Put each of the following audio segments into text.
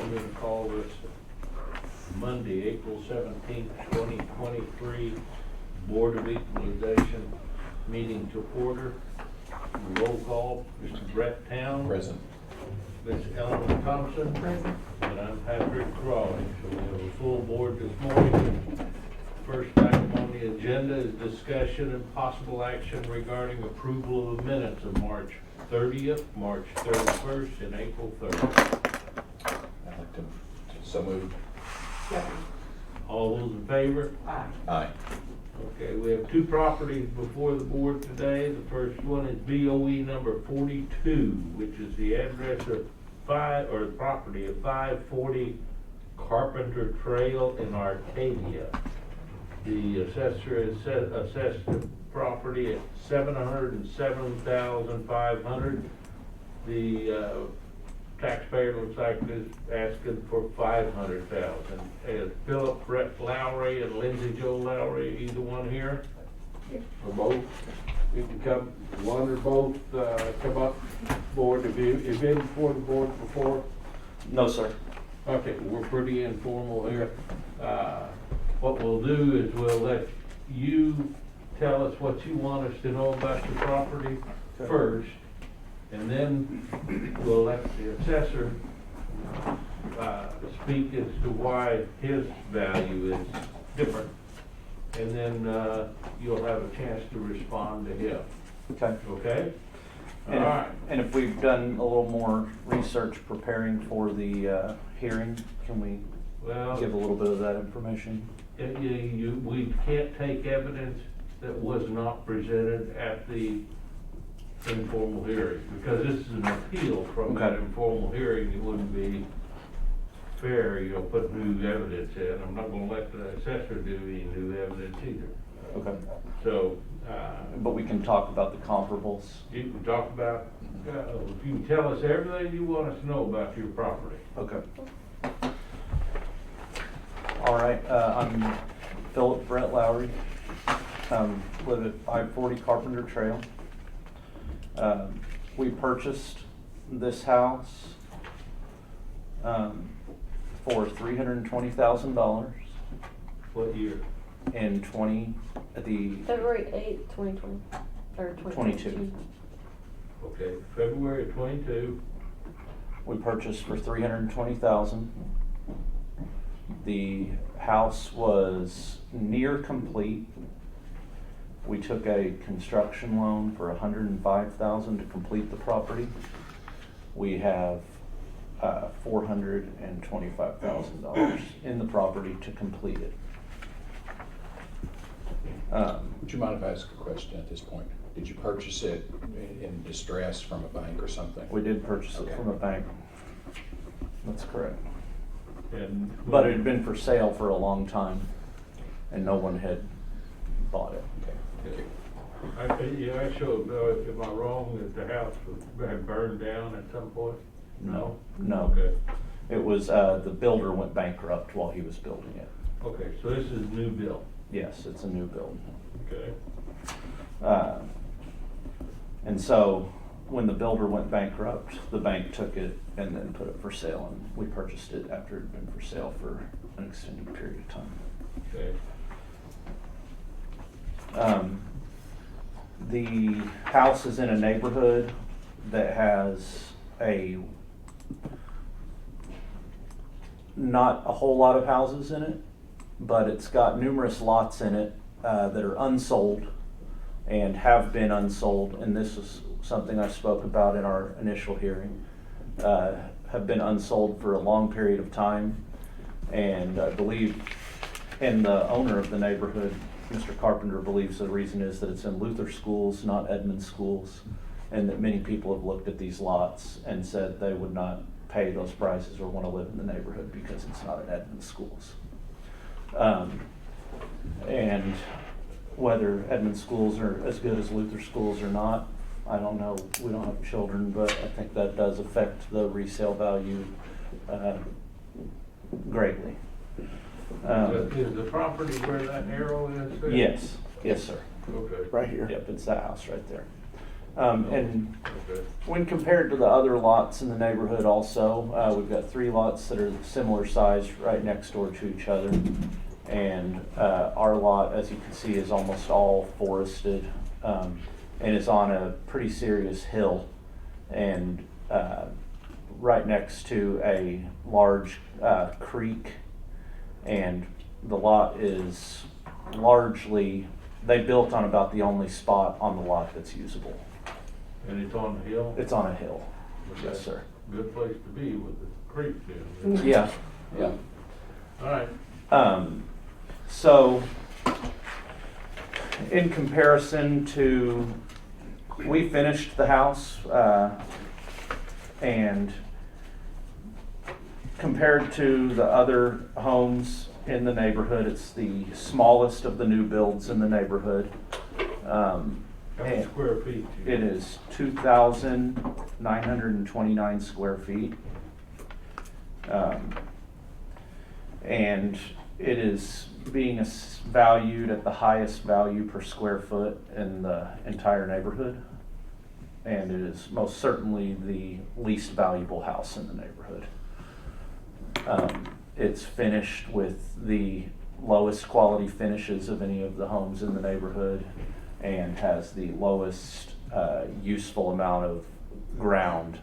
I'm gonna call this Monday, April 17th, 2023, Board of Equalization meeting to order. Roll call, Mr. Brett Town. Present. Ms. Ellen Thompson. Present. And I'm Patrick Crawley. So we have a full board this morning. First item on the agenda is discussion and possible action regarding approval of the minutes of March 30th, March 31st, and April 3rd. I'd like to, so moved. Second. All those in favor? Aye. Aye. Okay, we have two properties before the board today. The first one is BOE number 42, which is the address of the property of 540 Carpenter Trail in Arcadia. The assessor has assessed the property at $707,500. The taxpayer looks like is asking for $500,000. Is Philip Brett Lowry and Lindsay Joe Lowry, either one here? Or both? You can come, one or both, come up board. Have you been before the board before? No, sir. Okay, we're pretty informal here. What we'll do is we'll let you tell us what you want us to know about the property first, and then we'll let the assessor speak as to why his value is different, and then you'll have a chance to respond to him. Okay. Okay? All And, right. and if we've done a little more research preparing for the hearing, can we Well, give a little bit of that information? we can't take evidence that was not presented at the informal hearing, because this is an appeal from that Okay. informal hearing. It wouldn't be fair, put new evidence in. I'm not gonna let the assessor do any new evidence either. Okay. So, But we can talk about the comparables. you can talk about, you can tell us everything you want us to know about your property. Okay. All right, I'm Philip Brett Lowry. Live at 540 Carpenter Trail. We purchased this house for $320,000 What year? in February 8th, 2020, or 2022. Okay, February 22. We purchased for $320,000. The house was near complete. We took a construction loan for $105,000 to complete the property. We have $425,000 in the property to complete it. Would you mind if I ask a question at this point? Did you purchase it in distress from a bank or something? We did purchase it Okay. from a bank. That's correct. And But it had been for sale for a long time, and no one had bought it. Okay, thank you. I showed, am I wrong that the house had burned down at some point? No? No. Okay, It was, the builder went bankrupt while he was building it. okay, so this is new build. Yes, it's a new build. Okay. And so, when the builder went bankrupt, the bank took it and then put it for sale, and we purchased it after it had been for sale for an extended period of time. Okay. The house is in a neighborhood that has not a whole lot of houses in it, but it's got numerous lots in it that are unsold and have been unsold, and this is something I spoke about in our initial hearing, have been unsold for a long period of time, and I believe, and the owner of the neighborhood, Mr. Carpenter, believes the reason is that it's in Luther schools, not Edmond schools, and that many people have looked at these lots and said they would not pay those prices or want to live in the neighborhood because it's not in Edmond schools. And whether Edmond schools are as good as Luther schools or not, I don't know. We don't have children, but I think that does affect the resale value greatly. Is the property where that arrow is there? Yes, yes, sir. Okay. Right here. Yep, it's that house right there. And Okay. when compared to the other lots in the neighborhood also, we've got 3 lots that are similar size right next door to each other. And our lot, as you can see, is almost all forested, and is on a pretty serious hill, and right next to a large creek. And the lot is largely, they built on about the only spot on the lot that's usable. And it's on the hill? It's on a hill. Okay. Yes, sir. Good place to be with the creek then. Yeah. Yeah. All right. So, in comparison to, we finished the house, and compared to the other homes in the neighborhood, it's the smallest of the new builds in the neighborhood. How many And square feet? do you- it is 2,929 square feet. And it is being valued at the highest value per square foot in the entire neighborhood. And it is most certainly the least valuable house in the neighborhood. It's finished with the lowest quality finishes of any of the homes in the neighborhood, and has the lowest useful amount of ground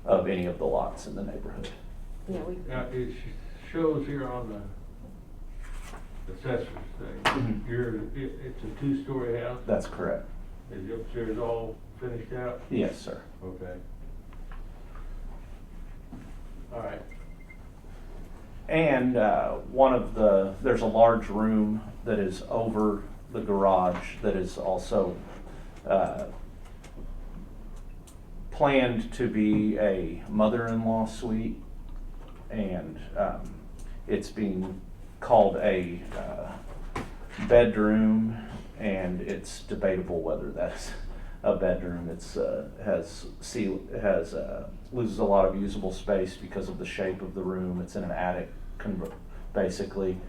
of any of the lots in the neighborhood. Yeah, we, Now, it shows here on the assessor's thing, Mhm. it's a 2-story house? That's correct. Is the upstairs all finished out? Yes, sir. Okay. All right. And there's a large room that is over the garage that is also planned to be a mother-in-law suite. And it's being called a bedroom, and it's debatable whether that's a bedroom. It's loses a lot of usable space because of the shape of the room. It's in an attic, basically,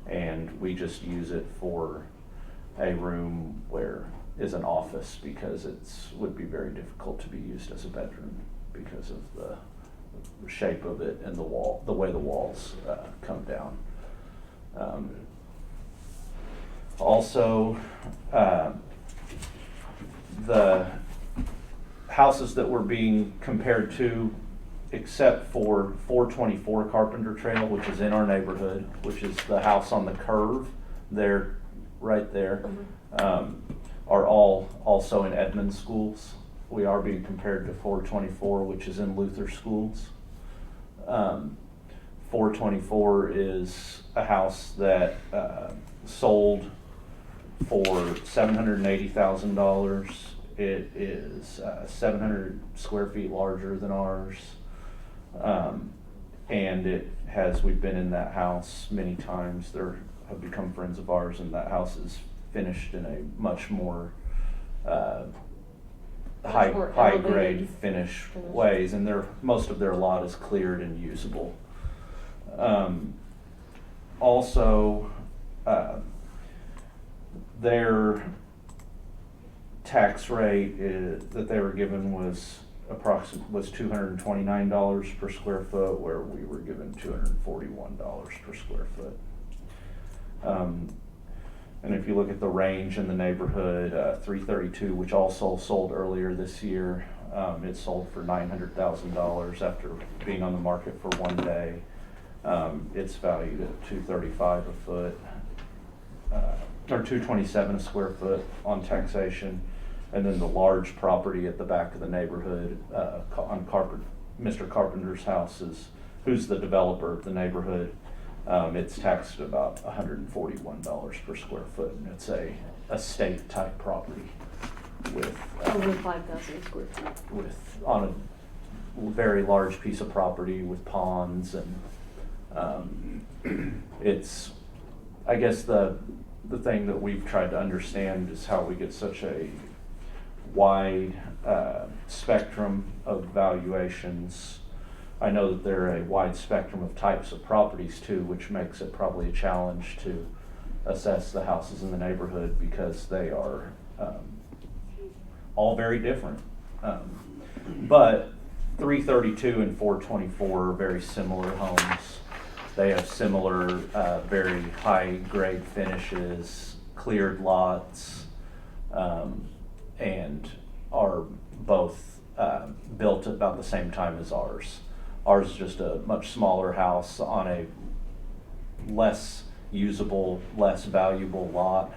and we just use it for a room where is an office, because would be very difficult to be used as a bedroom because of the shape of it and the way the walls come down. Also, the houses that were being compared to, except for 424 Carpenter Trail, which is in our neighborhood, which is the house on the curve there, right there, are all also in Edmonds schools. We are being compared to 424, which is in Luther schools. 424 is a house that sold for $780,000. It is 700 square feet larger than ours. And we've been in that house many times. There have become friends of ours, and that house is finished in a much more high grade elevated finish finish. ways, and most of their lot is cleared and usable. Also, their tax rate that they were given was $229 per square foot, where we were given $241 per square foot. And if you look at the range in the neighborhood, 332, which also sold earlier this year, it sold for $900,000 after being on the market for 1 day. It's valued at $235 a foot, or $227 a square foot on taxation. And then the large property at the back of the neighborhood, on Mr. Carpenter's house, who's the developer of the neighborhood. It's taxed at about $141 per square foot, and it's a estate type property with over 5,000 square feet. on a very large piece of property with ponds, and it's, I guess the thing that we've tried to understand is how we get such a wide spectrum of valuations. I know that there are a wide spectrum of types of properties too, which makes it probably a challenge to assess the houses in the neighborhood, because they are all very different. But 332 and 424 are very similar homes. They have similar, very high grade finishes, cleared lots, and are both built about the same time as ours. Ours is just a much smaller house on a less usable, less valuable lot,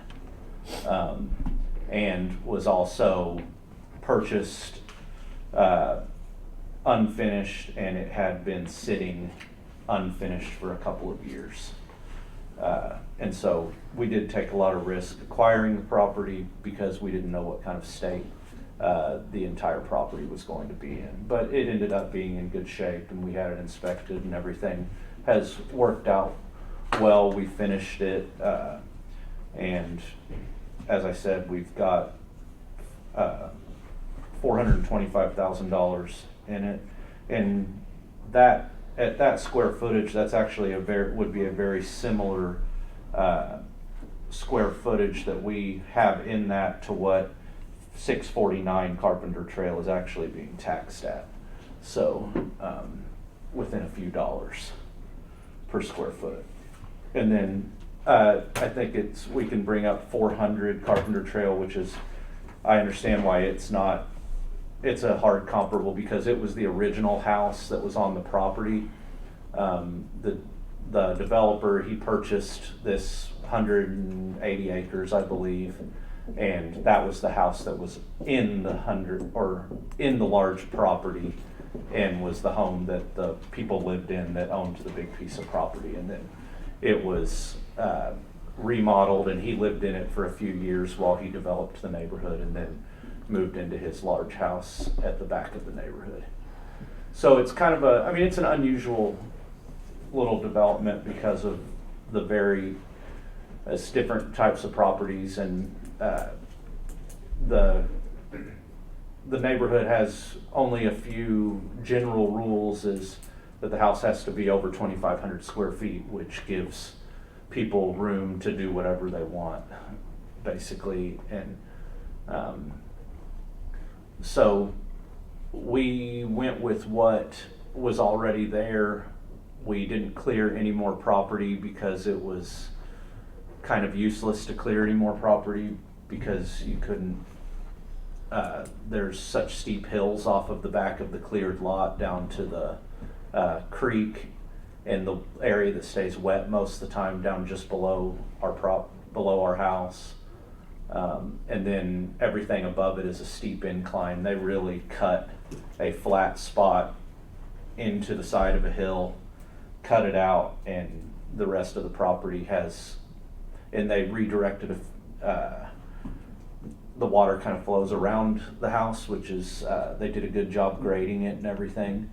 and was also purchased unfinished, and it had been sitting unfinished for a couple of years. And so we did take a lot of risk acquiring the property because we didn't know what kind of state the entire property was going to be in. But it ended up being in good shape, and we had it inspected, and everything has worked out well. We finished it, and as I said, we've got $425,000 in it, and that at that square footage, that's actually would be a very similar square footage that we have in that to what 649 Carpenter Trail is actually being taxed at. So within a few dollars per square foot. And then I think we can bring up 400 Carpenter Trail, which is, I understand why it's a hard comparable because it was the original house that was on the property. The developer, he purchased this 180 acres, I believe, and that was the house that was in the large property, and was the home that the people lived in that owned the big piece of property. And then it was remodeled, and he lived in it for a few years while he developed the neighborhood, and then moved into his large house at the back of the neighborhood. So it's kind of it's an unusual little development because of the it's different types of properties, and the neighborhood has only a few general rules, is that the house has to be over 2,500 square feet, which gives people room to do whatever they want, basically. And so we went with what was already there. We didn't clear any more property because it was kind of useless to clear any more property because you couldn't, there's such steep hills off of the back of the cleared lot down to the creek, and the area that stays wet most of the time down just below our house. And then everything above it is a steep incline. They really cut a flat spot into the side of a hill, cut it out, and the rest of the property and they redirected the water kind of flows around the house, which is, they did a good job grading it and everything,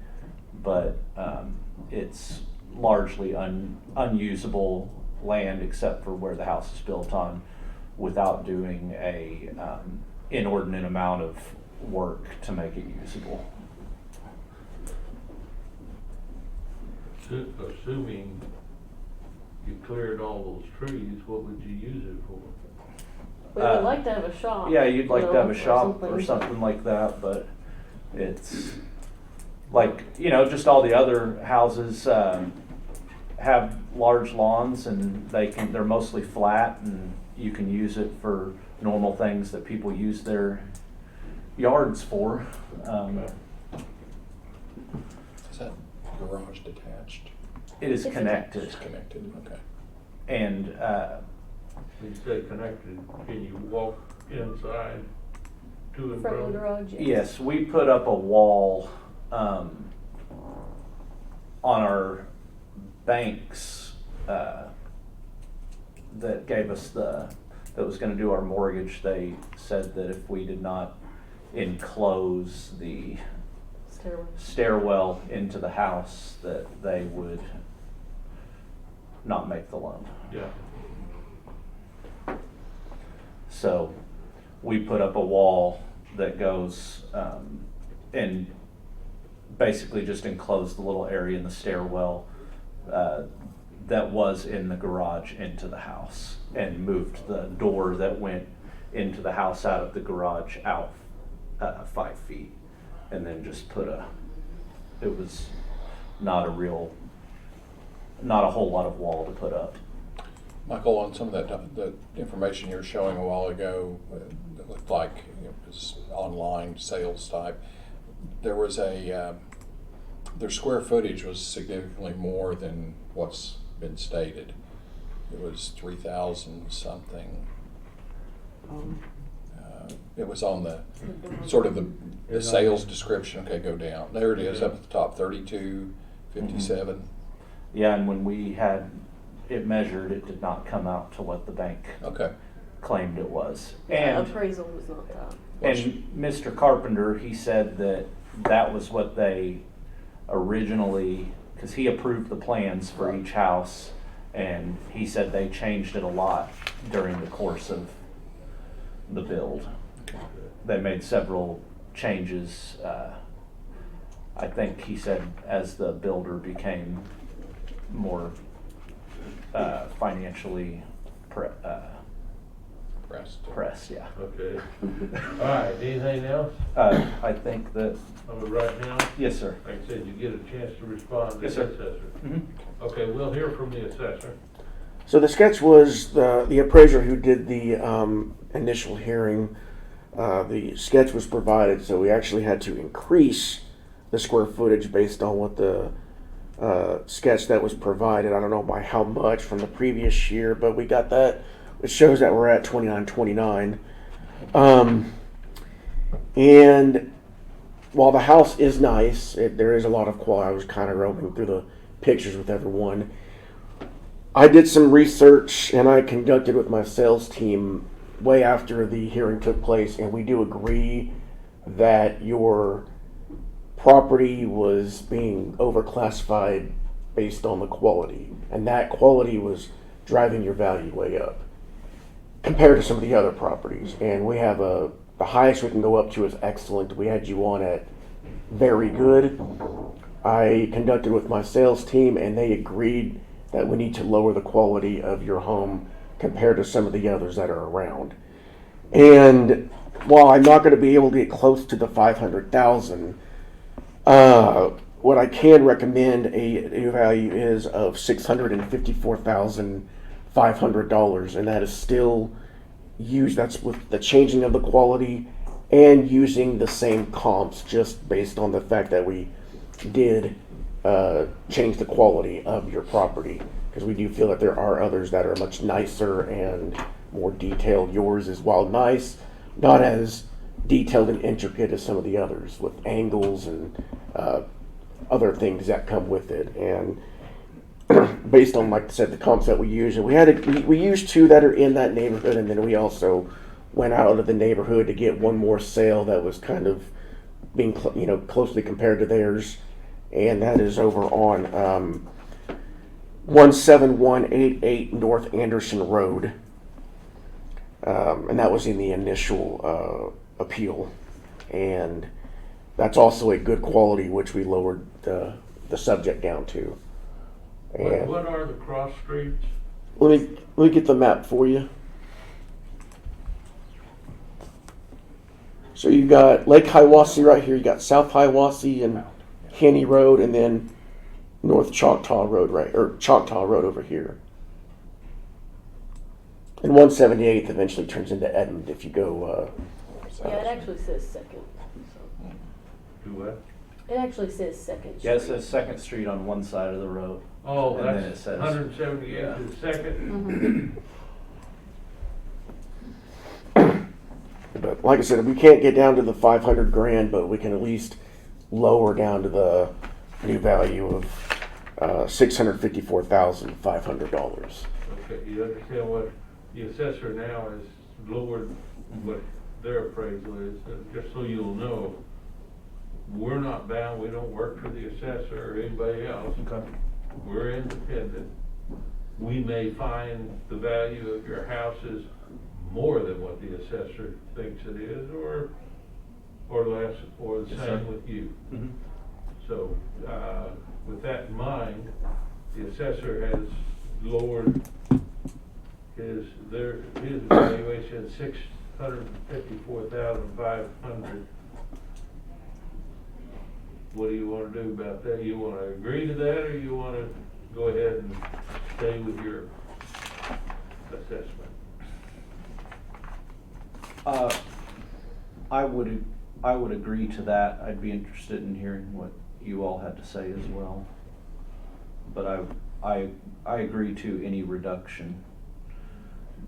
but it's largely unusable land except for where the house is built on, without doing a inordinate amount of work to make it usable. Assuming you cleared all those trees, what would you use it for? We would like to have a shop. Yeah, you'd like to have a shop or something. something like that, but it's like, just all the other houses have large lawns, and they're mostly flat, and you can use it for normal things that people use their yards for. Is that garage detached? It is It's connected. It's connected, okay. And When you say connected, can you walk inside to and From from? the garage. yes, we put up a wall on our banks that gave us that was going to do our mortgage. They said that if we did not enclose the stairwell into the house, that they would not make the loan. Yeah. So we put up a wall that goes and basically just enclosed the little area in the stairwell that was in the garage into the house, and moved the door that went into the house out of the garage out 5 feet, and then just it was not a whole lot of wall to put up. Michael, on some of the information you were showing a while ago, it looked like it was online sales type. There was their square footage was significantly more than what's been stated. It was 3,000 something. It was on the sort of the sales description. Okay, go down. There it is up at the top, 3257. Yeah, and when we had it measured, it did not come out to what the bank Okay. claimed it was. Yeah, And appraisal was not that. And Mr. Carpenter, he said that was what they originally, because he approved the plans for each house, and he said they changed it a lot during the course of the build. They made several changes. I think he said as the builder became more financially pressed, yeah. Okay. All right, anything else? I think that, Right now, yes, sir. like I said, you get a chance to respond to the Yes, sir. assessor. Mhm. Okay, we'll hear from the assessor. So the sketch was the appraiser who did the initial hearing. The sketch was provided, so we actually had to increase the square footage based on what the sketch that was provided. I don't know by how much from the previous year, but we got that. It shows that we're at 2929. And while the house is nice, there is a lot of quality. I was kind of roaming through the pictures with everyone. I did some research and I conducted with my sales team way after the hearing took place, and we do agree that your property was being overclassified based on the quality, and that quality was driving your value way up compared to some of the other properties. And we have the highest we can go up to is excellent. We had you on at very good. I conducted with my sales team and they agreed that we need to lower the quality of your home compared to some of the others that are around. And while I'm not going to be able to get close to the 500,000, what I can recommend a value is of $654,500, and that is still used. That's with the changing of the quality and using the same comps, just based on the fact that we did change the quality of your property, because we do feel that there are others that are much nicer and more detailed. Yours is, while nice, not as detailed and intricate as some of the others, with angles and other things that come with it. And based on, like I said, the comps that we use, and we used two that are in that neighborhood, and then we also went out of the neighborhood to get one more sale that was kind of being closely compared to theirs, and that is over on 17188 North Anderson Road, and that was in the initial appeal, and that's also a good quality, which we lowered the subject down to. And What are the cross streets? let me get the map for you. So you got Lake Hiwassee right here. You got South Hiwassee and Henny Road, and then North Choctaw Road Choctaw Road over here. And 178th eventually turns into Edmond if you go. Yeah, it actually says second. So. Do what? It actually says second. Yeah, it Street. says Second Street on one side of the road. Oh, And then it that's says- 178 yeah. to the second. But like I said, we can't get down to the 500 grand, but we can at least lower down to the new value of $654,500. Okay, you understand what the assessor now has lowered what their appraisal is, and just so you'll know, we're not bound, we don't work for the assessor or anybody else. Okay. We're independent. We may find the value of your house is more than what the assessor thinks it is, or less, or the Yes, same sir. with you. Mhm. So, with that in mind, the assessor has lowered his evaluation $654,500 what do you wanna do about that? You wanna agree to that, or you wanna go ahead and stay with your assessment? I would agree to that. I'd be interested in hearing what you all had to say as well. But I agree to any reduction.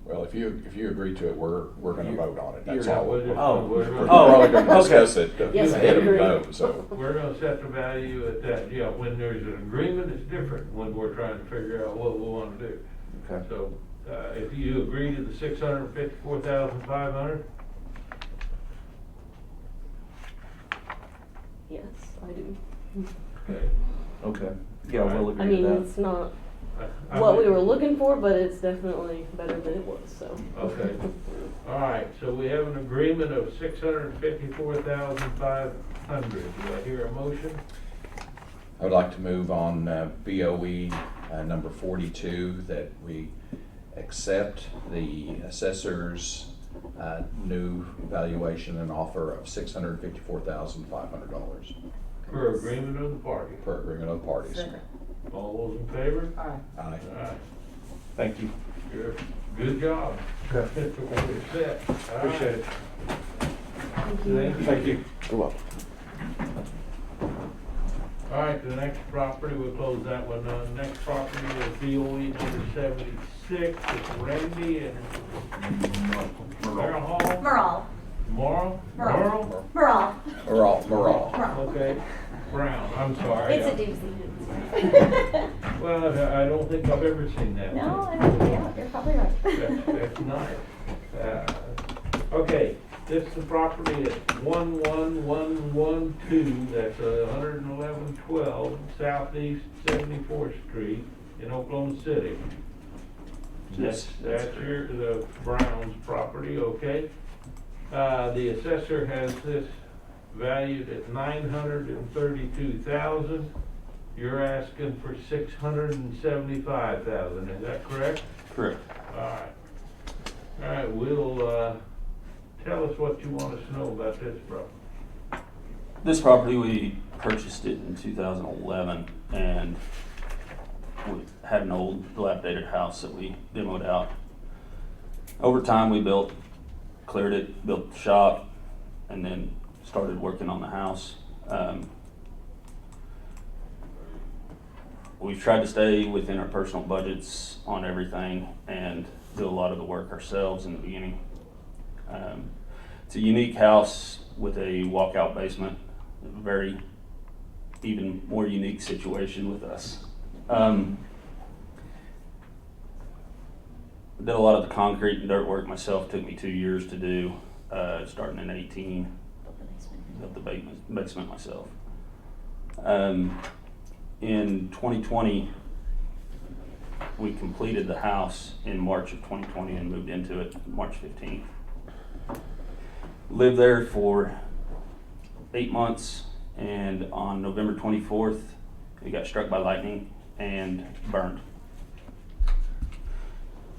Well, if you agree to it, we're gonna vote on it, that's You're- all. Oh. We're Oh, probably gonna okay. discuss it Yes, ahead of the agree. vote, so. We're gonna set the value at that, yeah, when there's an agreement, it's different, when we're trying to figure out what we wanna do. Okay. So, if you agree to the 654,500, Yes, I do. okay. Okay. Yeah, we'll I agree mean, to it's not I what we mean- were looking for, but it's definitely better than it was, so. Okay. All right, so we have an agreement of 654,500. Do I hear a motion? I would like to move on BOE number 42, that we accept the assessor's new valuation and offer of $654,500 For agreement of the party. per agreement of the parties. All those in favor? Aye. All right, Thank you. good job. Okay. We're set. All right. Appreciate it. Thank you. Thank you. You're welcome. All right, the next property, we'll close that one down. Next property is BOE number 76. It's Randy and Merle Hall? Merle. Morrow? Merle. Merle. Morale. Okay, Brown, I'm sorry. It's a doozy. Well, I don't think I've ever seen that. No, I don't, yeah, you're probably right. That's nice. Okay, this is the property at 11112, that's 11112 Southeast 74th Street in Oklahoma City. Yes, that's That's the Brown's property, okay? The assessor has this valued at 932,000. You're asking for 675,000, is that correct? Correct. All right, we'll, tell us what you want us to know about this property. This property, we purchased it in 2011, and we had an old dilapidated house that we demoed out. Over time, we cleared it, built the shop, and then started working on the house. We've tried to stay within our personal budgets on everything and do a lot of the work ourselves in the beginning. It's a unique house with a walkout basement, a very even more unique situation with us. Did a lot of the concrete and dirt work myself, took me 2 years to do, starting in 18, built the basement myself. In 2020, we completed the house in March of 2020 and moved into it March 15th. Lived there for 8 months, and on November 24th, we got struck by lightning and burned.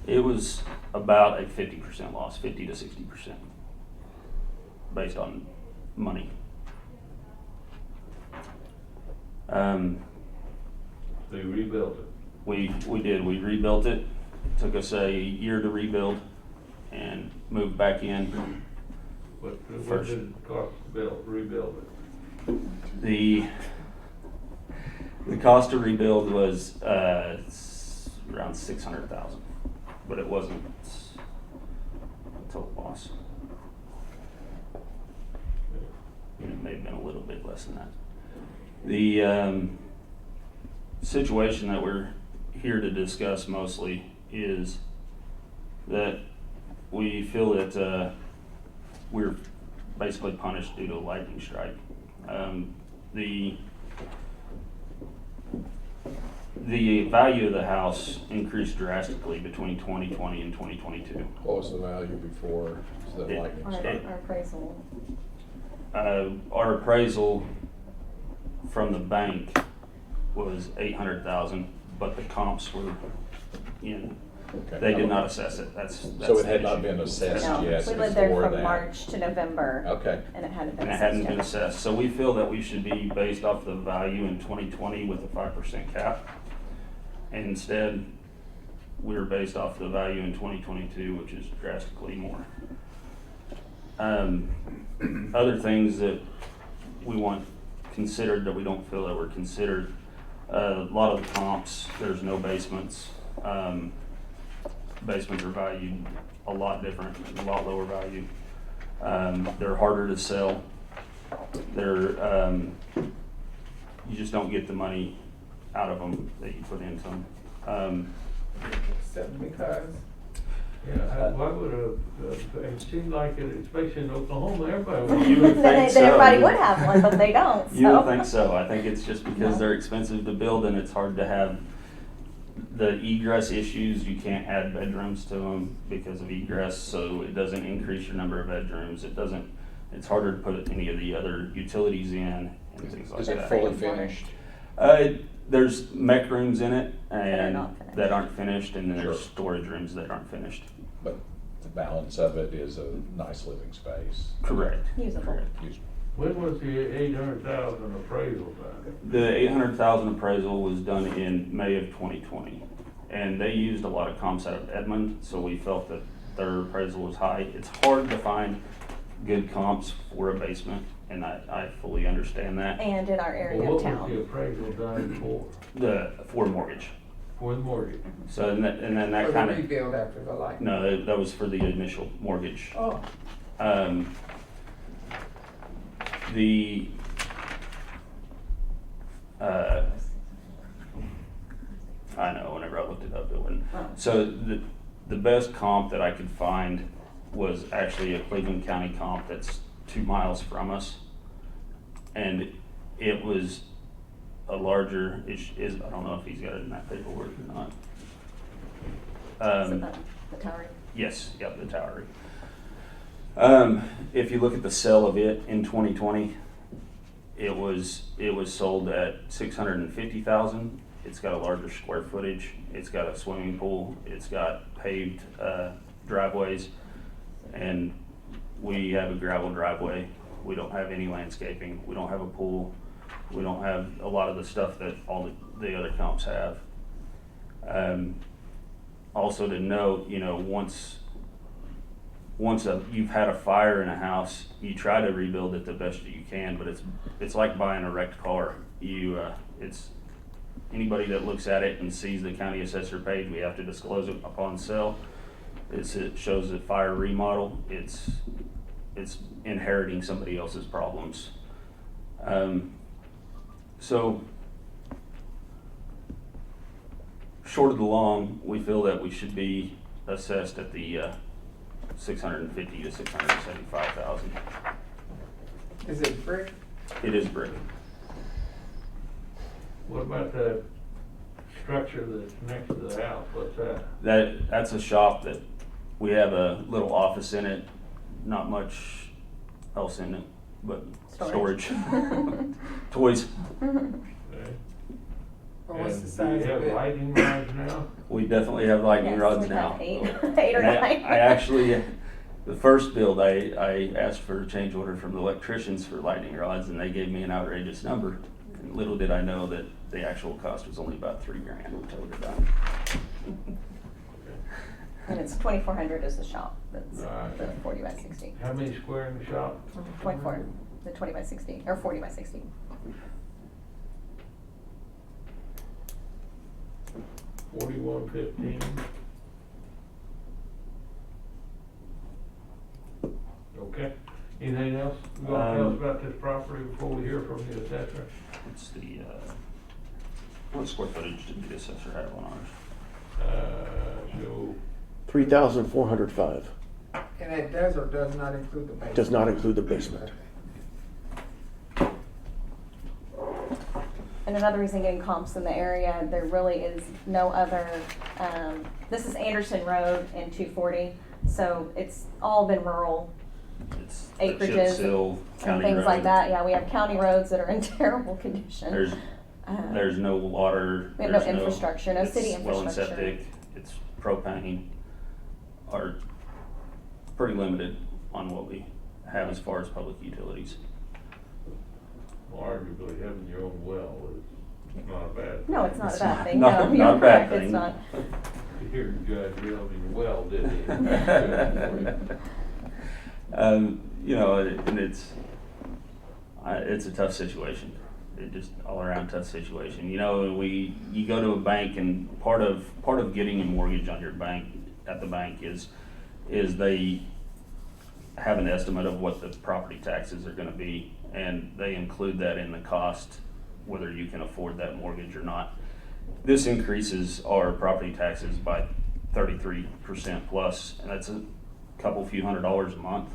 It was about a 50% loss, 50 to 60%, based on money. They rebuilt it. We did. We rebuilt it. Took us a year to rebuild and moved back in. What First. did it cost to rebuild it? The cost to rebuild was around 600,000, but it wasn't a total loss. It may have been a little bit less than that. The situation that we're here to discuss mostly is that we feel that we're basically punished due to a lightning strike. The value of the house increased drastically between 2020 and 2022. What was the value before the Yeah. lightning Our struck? appraisal. Our appraisal from the bank was 800,000, but the comps were in Okay. They did not assess it, that's So the it had not issue. been assessed No, yet we lived there before from that? March to November, Okay, and it hadn't been And it assessed hadn't been yet. assessed, so we feel that we should be based off the value in 2020 with a 5% cap. And instead, we're based off the value in 2022, which is drastically more. Other things that we want considered that we don't feel that were considered, a lot of the comps, there's no basements. Basements are valued a lot different, a lot lower value. They're harder to sell. They're, you just don't get the money out of them that you put into them. Because Yeah, why would it seemed like it, especially in Oklahoma, everybody would. You would Then think so. everybody would have one, but they don't, so. You would think so. I think it's just because they're expensive to build and it's hard to have the egress issues. You can't add bedrooms to them because of egress, so it doesn't increase your number of bedrooms. It doesn't, it's harder to put any of the other utilities in and things like is that. it fully finished? There's mech rooms in it and not finished. that aren't finished, and then there's Sure. storage rooms that aren't finished. But the balance of it is a nice living space. Correct. Usable. Correct. When was the 800,000 appraisal done? The 800,000 appraisal was done in May of 2020, and they used a lot of comps out of Edmond, so we felt that their appraisal was high. It's hard to find good comps for a basement, and I fully understand that. And in our area Well, of what was the town. appraisal done for? For mortgage. For the mortgage? So, and then that for kind the of, rebuild after the light. no, that was for the initial mortgage. Oh, The, I know, whenever I looked it up, it wouldn't. Oh. So the best comp that I could find was actually a Cleveland County comp that's 2 miles from us. And it was a larger, is I don't know if he's got it in that paperwork or not. Is it the tower? Yes, yep, the Towery. If you look at the sale of it in 2020, it was sold at 650,000. It's got a larger square footage. It's got a swimming pool. It's got paved driveways, and we have a gravel driveway. We don't have any landscaping. We don't have a pool. We don't have a lot of the stuff that all the other comps have. Also to note, once you've had a fire in a house, you try to rebuild it the best that you can, but it's like buying a wrecked car. It's anybody that looks at it and sees the county assessor page, we have to disclose it upon sale. It shows a fire remodel. It's inheriting somebody else's problems. So short of the long, we feel that we should be assessed at the 650 to 675,000. is it brick? It is brick. What about the structure that's next to the house? What's that? That's a shop that we have a little office in it, not much else in it, but storage. Toys. Okay. Or what's the And size do you of have it? lighting rods now? We definitely have lightning Yes, rods we've now. got eight or And nine. I actually, the first build, I asked for a change order from the electricians for lightning rods, and they gave me an outrageous number. And little did I know that the actual cost was only about $3,000 until we were done. And it's 2,400 is the shop, that's Right. the 40 by 60. How many square in the shop? 24, the 20 by 60, or 40 by 60. 4115. Okay. Anything else you want to tell us about this property before we hear from the assessor? What's the, what square footage did the assessor have on ours? So 3,405. And that does or does not include the basement? Does not include the basement. And another reason getting comps in the area, there really is no other, this is Anderson Road and 240, so it's all been rural It's the chip acreages seal, and county things like road. that. Yeah, we have county roads that are in terrible condition. There's no water. We have no there's infrastructure, no it's city well and infrastructure. septic. It's propane are pretty limited on what we have as far as public utilities. Arguably, having your own well is not a bad thing. No, it's not a bad thing. Not- No, not you're a bad correct. It's thing. not. Here, Judge, drilled your well, did he? You know, and it's a tough situation. It just all around tough situation. You know, you go to a bank, and part of getting a mortgage on your bank at the bank is they have an estimate of what the property taxes are going to be, and they include that in the cost, whether you can afford that mortgage or not. This increases our property taxes by 33% plus, and that's a few $100s a month.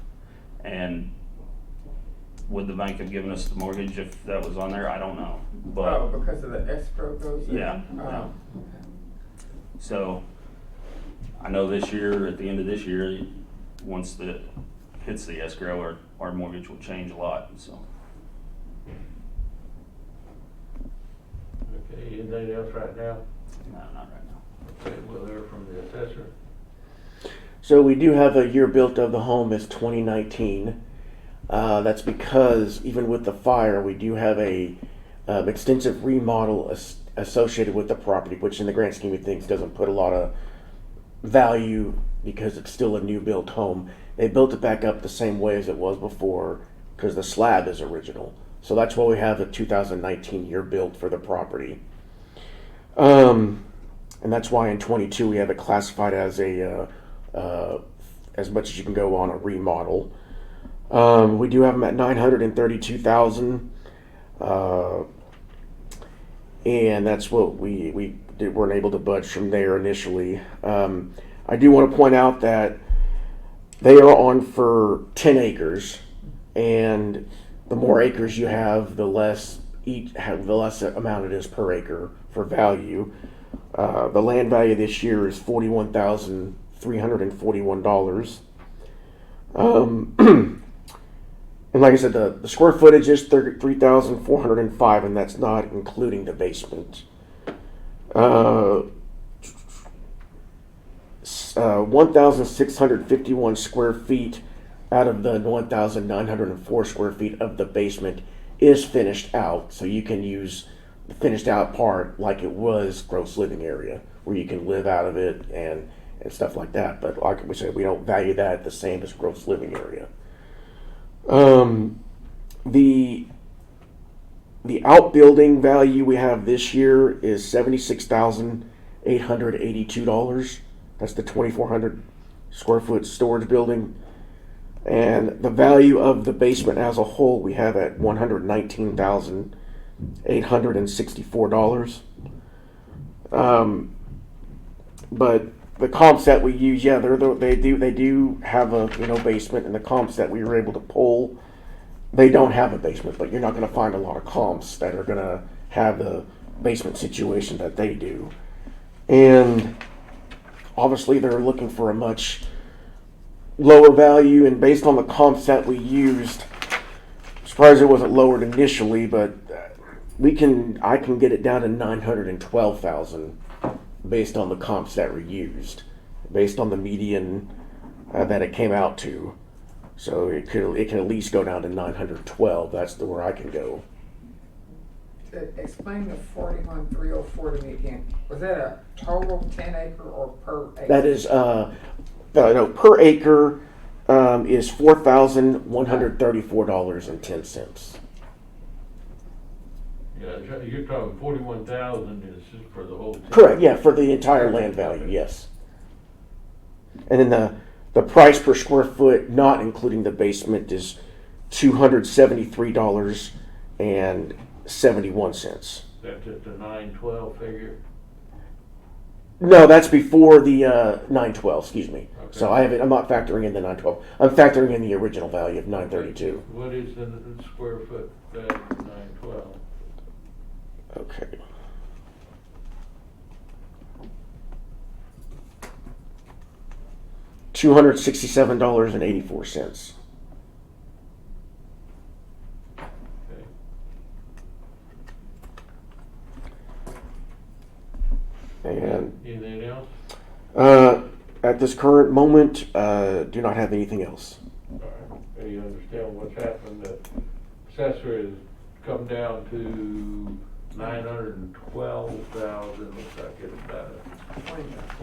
And would the bank have given us the mortgage if that was on there? I don't know, but Oh, because of the escrow goes in? yeah, Oh, yeah. okay. So I know this year, at the end of this year, once the hits the escrow, our mortgage will change a lot. So Okay, anything else right now? no, not right now. Okay, we'll hear from the assessor. So we do have a year built of the home is 2019. That's because even with the fire, we do have a extensive remodel associated with the property, which in the grand scheme of things doesn't put a lot of value because it's still a new built home. They built it back up the same way as it was before because the slab is original. So that's why we have a 2019 year built for the property. And that's why in 22 we have it classified as a as much as you can go on a remodel. We do have them at $932,000, and that's what we weren't able to budge from there initially. I do want to point out that they are on for 10 acres, and the more acres you have, the less amount it is per acre for value. The land value this year is $41,341. And like I said, the square footage is 33,405, and that's not including the basement. 1,651 square feet out of the 1,904 square feet of the basement is finished out, so you can use the finished out part like it was gross living area, where you can live out of it and stuff like that. But like we said, we don't value that the same as gross living area. The outbuilding value we have this year is $76,882. That's the 2,400 square foot storage building. And the value of the basement as a whole we have at $119,864. But the comps that we use, yeah, they do have a basement, and the comps that we were able to pull, they don't have a basement. But you're not going to find a lot of comps that are going to have the basement situation that they do. And obviously, they're looking for a much lower value, and based on the comps that we used, I'm surprised it wasn't lowered initially, but I can get it down to $912,000 based on the comps that were used, based on the median that it came out to. So it can at least go down to 912. That's where I can go. Explain the 41,304 to me again. Was that a total 10 acre or per acre? That is per acre is $4,134.10. Yeah, you're talking 41,000 is just for the whole. Correct. Yeah, for the entire land value. Yes. And then the price per square foot, not including the basement, is $273.71. That's just a 912 figure. No, that's before the 912. Excuse me. Okay. So I'm not factoring in the 912. I'm factoring in the original value of 932. What is the square foot value of 912? Okay. $267.84. Okay. And Anything else? At this current moment, do not have anything else. All right, you understand what's happened, the assessor has come down to 912,000, looks like it's about a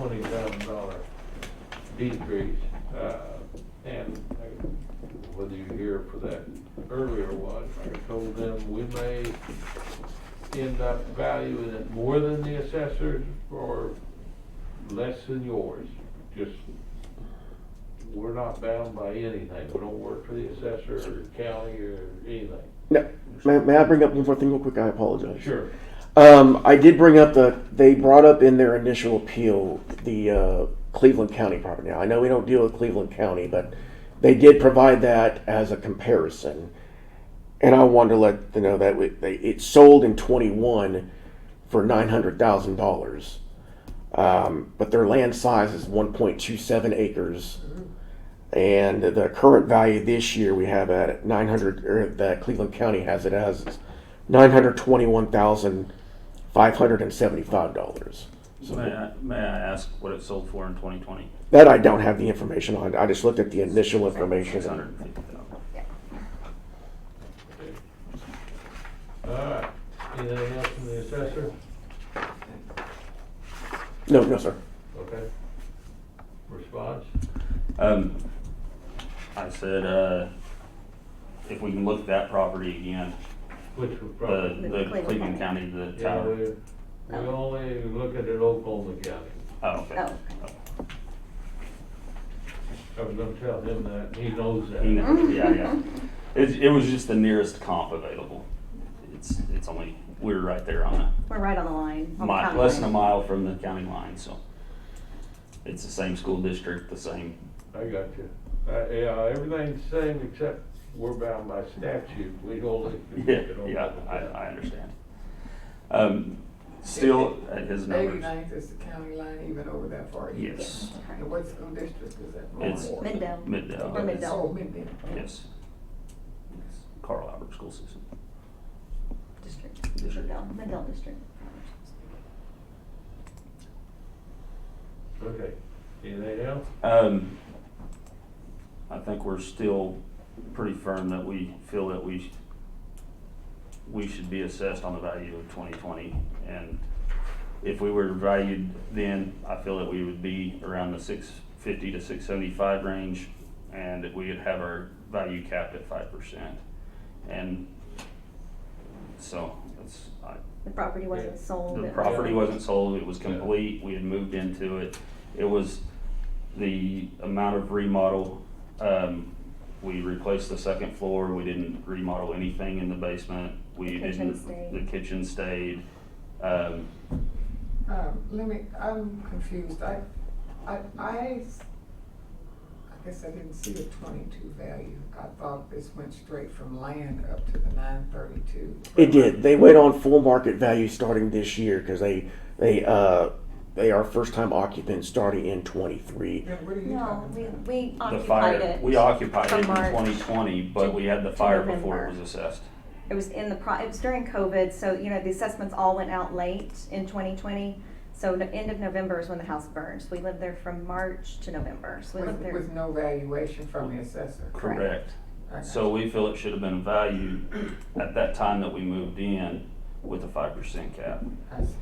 $20,000 decrease. And whether you hear for that earlier one, I told them we may end up valuing it more than the assessors or less than yours. Just, we're not bound by anything. We don't work for the assessor or the county or anything. No, may I bring up one more thing real quick? I apologize. Sure. I did bring up they brought up in their initial appeal the Cleveland County property. Now, I know we don't deal with Cleveland County, but they did provide that as a comparison. And I wanted to let them know that it sold in 21 for $900,000. But their land size is 1.27 acres. And the current value this year we have at 900, or that Cleveland County has it as $921,575. So May I ask what it sold for in 2020? that I don't have the information on. I just looked at the initial information. $650,000. All right, anything else from the assessor? No, sir. Okay. Response? I said, if we can look at that property again, Which would probably, the Cleveland Cleveland County. County, the yeah, tower. we only look at it Oklahoma County. Oh, okay. Oh. I was gonna tell him that, he knows that. He knows, yeah. It was just the nearest comp available. It's only, we're right there on We're right on the line. a on the mile, county less than a line. mile from the county line, so. It's the same school district, the same, I got you. Yeah, everything's the same except we're bound by statute. We only. yeah, I understand. Still, at his numbers, 89th is the county line even over that far east. yes, And what school district is that? It's- Middale. Middale. Or Middale. Oh, Middale. Yes. Carl Albert School System. District. District. Middle district. Okay. Anything else? I think we're still pretty firm that we feel that we should be assessed on the value of 2020. And if we were valued then, I feel that we would be around the 650 to 675 range, and that we would have our value capped at 5%. And so The property wasn't sold. the property wasn't sold, it was complete, we had moved into it. It was the amount of remodel, we replaced the second floor, we didn't remodel anything in the basement. We Kitchen didn't, stayed. the kitchen stayed. I'm confused. I guess I didn't see the 22 value. I thought this went straight from land up to the 932. It did. They went on full market value starting this year because they are first time occupants starting in 23. Then what are you No, talking about? we The occupied fire, it. we occupied it from in March 2020, but we had the to fire before November. it was assessed. It was in it was during COVID, so, the assessments all went out late in 2020. So the end of November is when the house burned. So we lived there from March to November. So we lived there. With no valuation from the assessor. Correct. I got So we feel it should have been valued at that time that we moved in with a 5% cap. I see.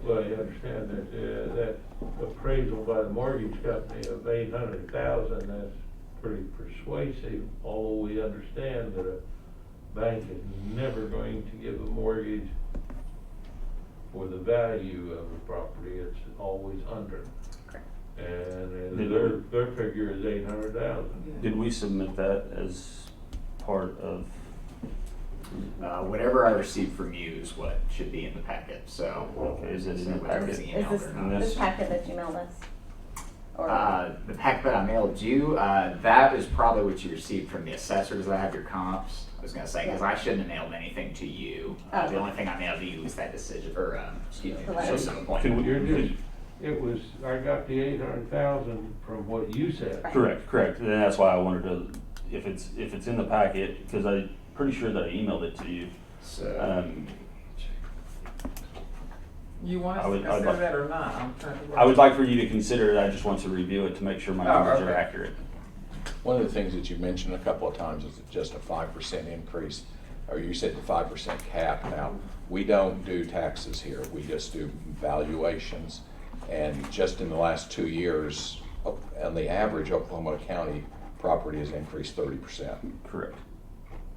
Well, you understand that, that appraisal by the mortgage company of 800,000, that's pretty persuasive, although we understand that a bank is never going to give a mortgage for the value of the property, it's always under. Correct. And their figure is 800,000. Did we submit that as part of, Whatever I received from you is what should be in the packet, so. Okay, is it in the whether it's packet? Is emailed this, or And not. this packet that you mailed us? Or, The packet that I mailed you, that is probably what you received from the assessor. Does that have your comps? I was gonna say, because I shouldn't have mailed anything to you. Oh. The only thing I mailed to you was that decision, or, excuse me, The the letter. notice of Can appointment. You're just, I got the 800,000 from what you said. Right. correct, and that's why I wanted to, if it's in the packet, because I'm pretty sure that I emailed it to you. So, You want us I to would- I'd consider like- that or not? I'm trying to. I would like for you to consider it, I just want to review it to make sure my Oh, numbers are okay. accurate. One of the things that you mentioned a couple of times is just a 5% increase, or you said the 5% cap. Now, we don't do taxes here, we just do valuations. And just in the last 2 years, on the average, Oklahoma County property has increased 30%. Correct.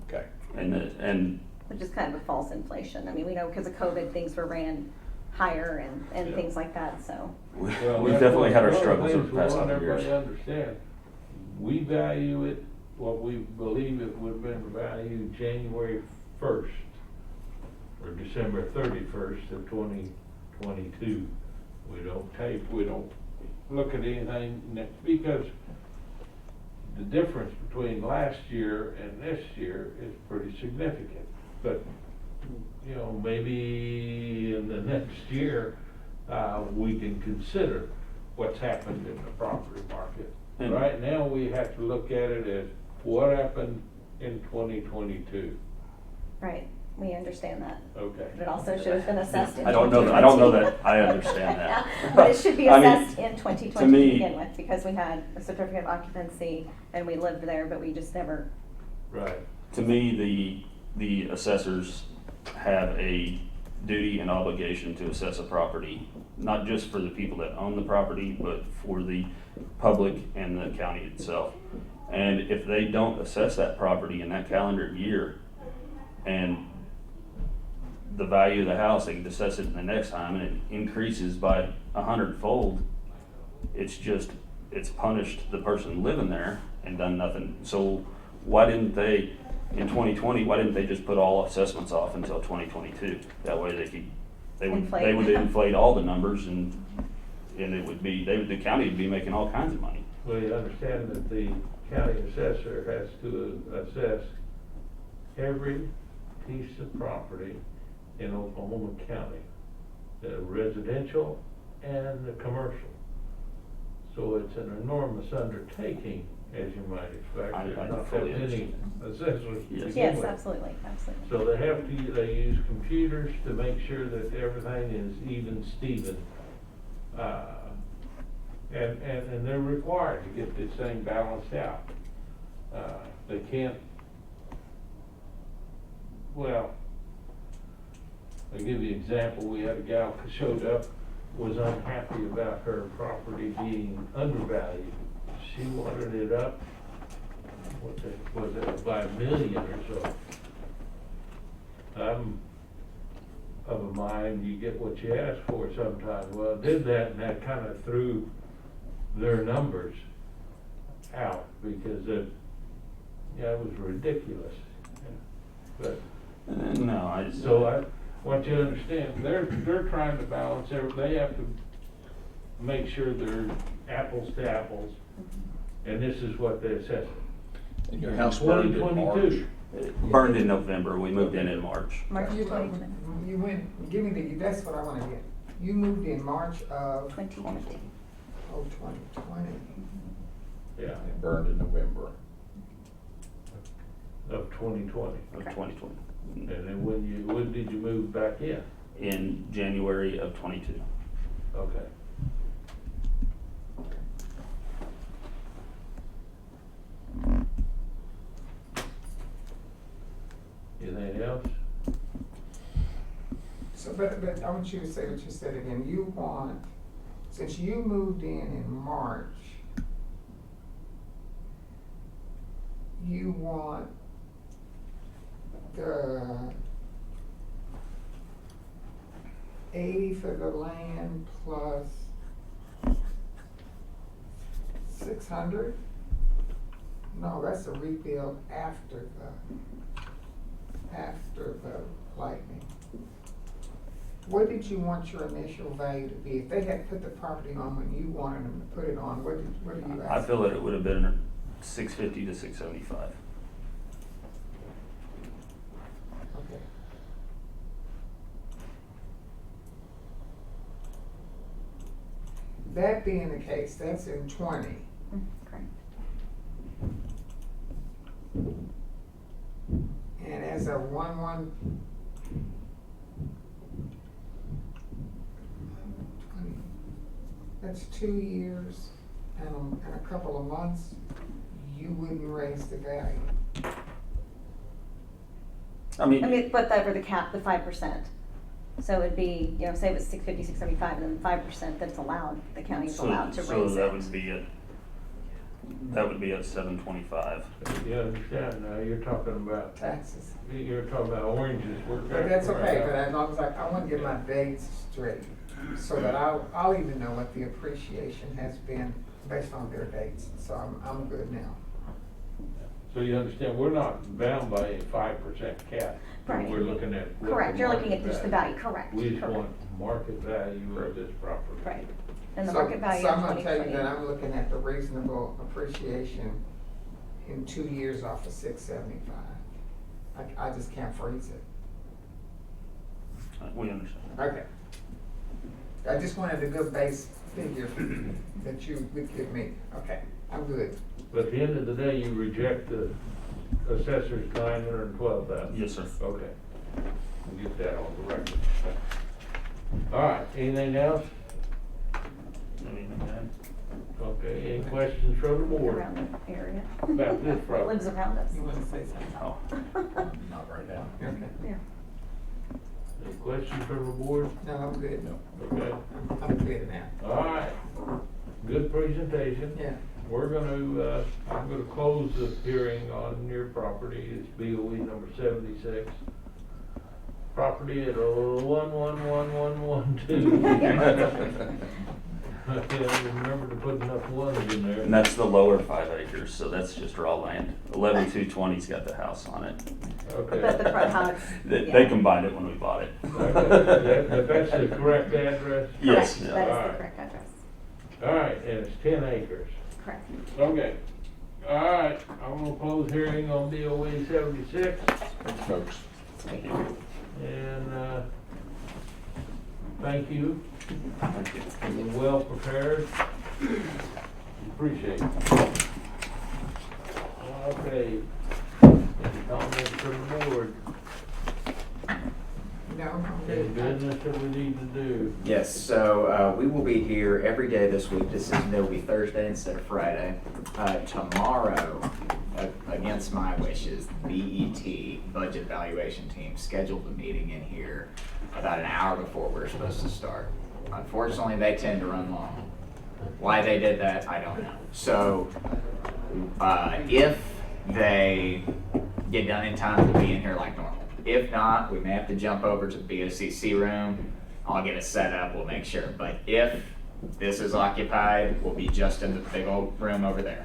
Okay. And Which is kind of a false inflation. I mean, we know because of COVID, things were ran higher and Yeah. things like that, so. we've Well, definitely had our one of the struggles over things the past we want 100 everybody years. to understand, we value it, what we believe it would have been valued January 1st or December 31st of 2022. We don't look at anything because the difference between last year and this year is pretty significant. But, you know, maybe in the next year, we can consider what's happened in the property market. And- Right now, we have to look at it as what happened in 2022. Right, we understand that. Okay. But it also should have been assessed in I don't know that, 2020. I understand that. But it should be I mean, assessed in 2020 to to me- begin with, because we had a certificate of occupancy and we lived there, but we just never, Right. To me, the assessors have a duty and obligation to assess a property, not just for the people that own the property, but for the public and the county itself. And if they don't assess that property in that calendar year, and the value of the house, they can assess it the next time, and it increases by 100-fold, it's punished the person living there and done nothing. So why didn't they, in 2020, why didn't they just put all assessments off until 2022? That way they would inflate all the numbers, and it would be, the county would be making all kinds of money. Well, you understand that the county assessor has to assess every piece of property in Oklahoma County, the residential and the commercial. So it's an enormous undertaking, as you might expect. I There's not that fully many assessors to Yes. begin yes, with. absolutely, absolutely. So they use computers to make sure that everything is even Steven. And they're required to get this thing balanced out. They can't, well, I'll give you an example. We had a gal who showed up, was unhappy about her property being undervalued. She wanted it up, was it by $1 million or so? I'm of a mind, you get what you ask for sometimes. Well, I did that, and that kind of threw their numbers out because it was ridiculous. But No, I just. so I want you to understand, they're trying to balance they have to make sure they're apples to apples, and this is what they assess it. And your house burned in March. 2022. It burned in November, we moved in March. March You 2020. you went, give me that's what I wanna get. You moved in March of, 2020. 2020. Yeah, It burned in November. of 2020. Of Correct. 2020. And then when did you move back in? In January of 22. Okay. Anything else? So, but I want you to say what you said again. You want, since you moved in March, you want the 80 for the land plus 600? No, that's a rebuild after the lightning. What did you want your initial value to be? If they had put the property on when you wanted them to put it on, what do you ask? I feel that it would have been 650 to 675. Okay. That being the case, that's in 20. Correct. And as a that's 2 years and a couple of months, you wouldn't raise the value. I mean, Whatever the cap, the 5%. So it'd be, you know, say it was 650, 675, and then 5% that's allowed, the county's allowed to raise it. So that would be at 725. You understand now, you're talking about, Taxes. you're talking about oranges. But that's okay, but as long as I want to get my dates straight, so that I'll even know what the appreciation has been based on their dates, so I'm good now. So you understand, we're not bound by a 5% cap. Right. We're looking at. what Correct, the you're looking at market just the value, correct, We just correct. want market value of this property. Right, and the So- market value So of I'm gonna tell you 2020. that I'm looking at the reasonable appreciation in 2 years off of 675. I just can't freeze it. We understand. Okay. I just wanted a good base figure that you would give me. Okay, I'm good. But at the end of the day, you reject the assessor's 912,000. Yes, sir. Okay. We'll get that on the record. All right, anything else? Anything to add? Okay, any questions from the board Around the area. about this What property? lives around us. You wanna say something? Oh, not right now. Okay. Yeah. Any questions from the board? No, I'm good. Okay, I'm clear now. all right. Good presentation. Yeah. We're gonna, I'm gonna close the hearing on your property. It's BOE number 76. Property at 111112. I can't remember to put enough ones in there. And that's the lower 5 acres, so that's just raw land. 11220's got the house on it. Okay. But the front house. They combined it when we bought it. Okay, but that's the correct address? Yes. Correct, yeah. that is Alright. the correct address. All right, and it's 10 acres. Correct. Okay. All right, I'm gonna close hearing on BOE 76. Thanks, folks. Thank you. And, thank you. You're well prepared. Appreciate it. Okay. Any comments from the board? No, I'm Any good. business that we need to do? Yes, so we will be here every day this week. There will be Thursday instead of Friday. Tomorrow, against my wishes, BET, Budget Valuation Team, scheduled a meeting in here about an hour before we're supposed to start. Unfortunately, they tend to run long. Why they did that, I don't know. So, if they get done in time, we'll be in here like normal. If not, we may have to jump over to the BOCC room. I'll get it set up, we'll make sure. But if this is occupied, we'll be just in the big old room over there.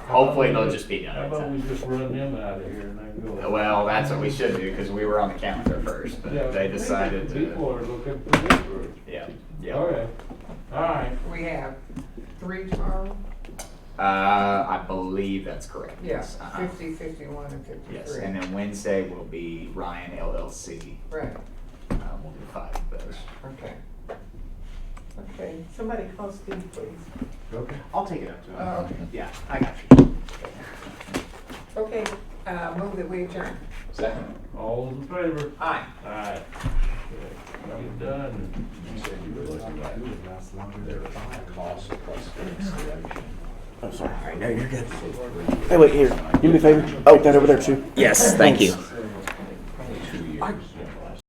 Hopefully they'll just be done How in about we time. just run them out of here and then go? Well, that's what we should do, because we were on the calendar first, but Yeah, they decided People to, are looking for this room. yeah, yeah. Okay, all right. We have 3 tomorrow? I believe that's correct. Yes, Uh-huh. 50, 51, and 53. Yes, and then Wednesday will be Ryan LLC. Right, We'll do 5 of those. okay. Okay, somebody call Steve, please. Okay. I'll take it up to him. Oh, okay. Yeah, I got you. Okay, move that we adjourn. Second. All in favor? Aye. Aye. Okay, you're done. You said you were looking at their cost plus installation. I'm sorry. All right, no, you're good. Hey, wait, here. Do me a favor. Oh, that over there too. Yes, thank you. 2 years.